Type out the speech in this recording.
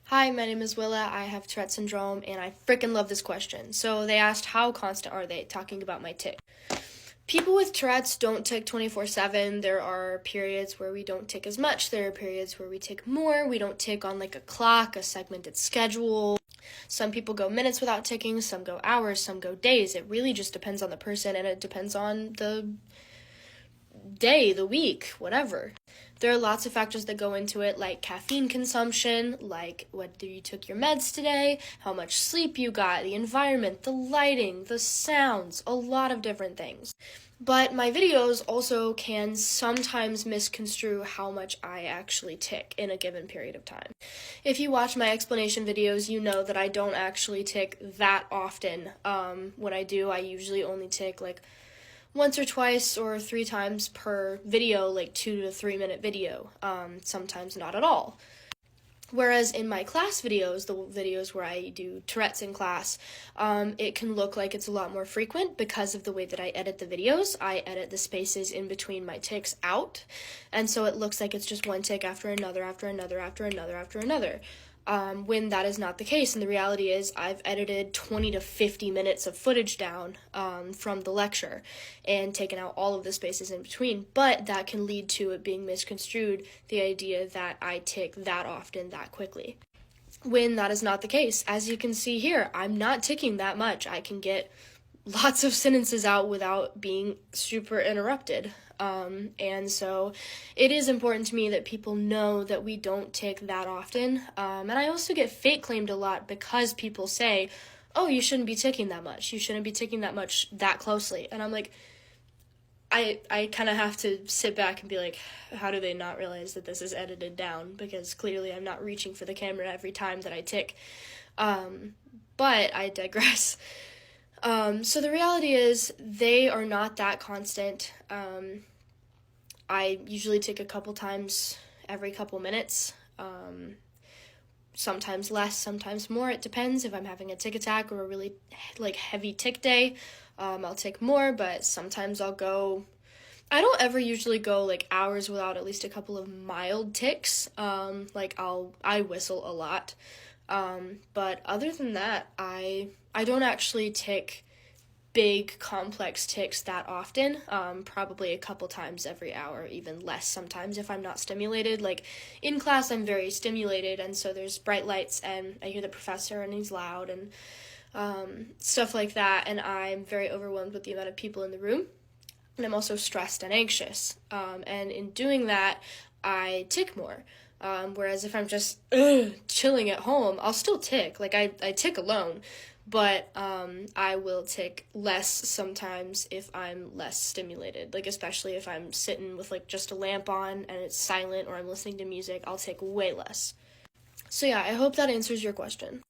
Hi, my name is Willa. I have Tourette syndrome, and I freaking love this question. So they asked, how constant are they, talking about my tick. People with Tourette's don't tick 24/7. There are periods where we don't tick as much. There are periods where we tick more. We don't tick on like a clock, a segmented schedule. Some people go minutes without ticking, some go hours, some go days. It really just depends on the person, and it depends on the day, the week, whatever. There are lots of factors that go into it, like caffeine consumption, like whether you took your meds today, how much sleep you got, the environment, the lighting, the sounds, a lot of different things. But my videos also can sometimes misconstrue how much I actually tick in a given period of time. If you watch my explanation videos, you know that I don't actually tick that often. When I do, I usually only tick like once or twice or 3 times per video, like 2 to 3 minute video, sometimes not at all. Whereas in my class videos, the videos where I do Tourette's in class, it can look like it's a lot more frequent because of the way that I edit the videos. I edit the spaces in between my ticks out, and so it looks like it's just one tick after another, after another, after another, after another. When that is not the case. And the reality is I've edited 20 to 50 minutes of footage down from the lecture and taken out all of the spaces in between, but that can lead to it being misconstrued, the idea that I tick that often, that quickly, when that is not the case. As you can see here, I'm not ticking that much. I can get lots of sentences out without being super interrupted. And so it is important to me that people know that we don't tick that often. And I also get fake claimed a lot because people say, oh, you shouldn't be ticking that much. You shouldn't be ticking that much that closely. And I'm like, I kind of have to sit back and be like, how do they not realize that this is edited down? Because clearly I'm not reaching for the camera every time that I tick. But I digress. So the reality is they are not that constant. I usually tick a couple times every couple minutes, sometimes less, sometimes more. It depends. If I'm having a tick attack or a really heavy tick day, I'll tick more, but sometimes I don't ever usually go hours without at least a couple of mild ticks. I whistle a lot. But other than that, I don't actually tick big, complex ticks that often, probably a couple times every hour, even less sometimes if I'm not stimulated. Like, in class, I'm very stimulated, and so there's bright lights, and I hear the professor, and he's loud, and stuff like that, and I'm very overwhelmed with the amount of people in the room, and I'm also stressed and anxious, and in doing that, I tick more. Whereas if I'm just chilling at home, I'll still tick. I tick alone, but I will tick less sometimes if I'm less stimulated. Especially if I'm sitting with just a lamp on and it's silent, or I'm listening to music, I'll tick way less. So yeah, I hope that answers your question.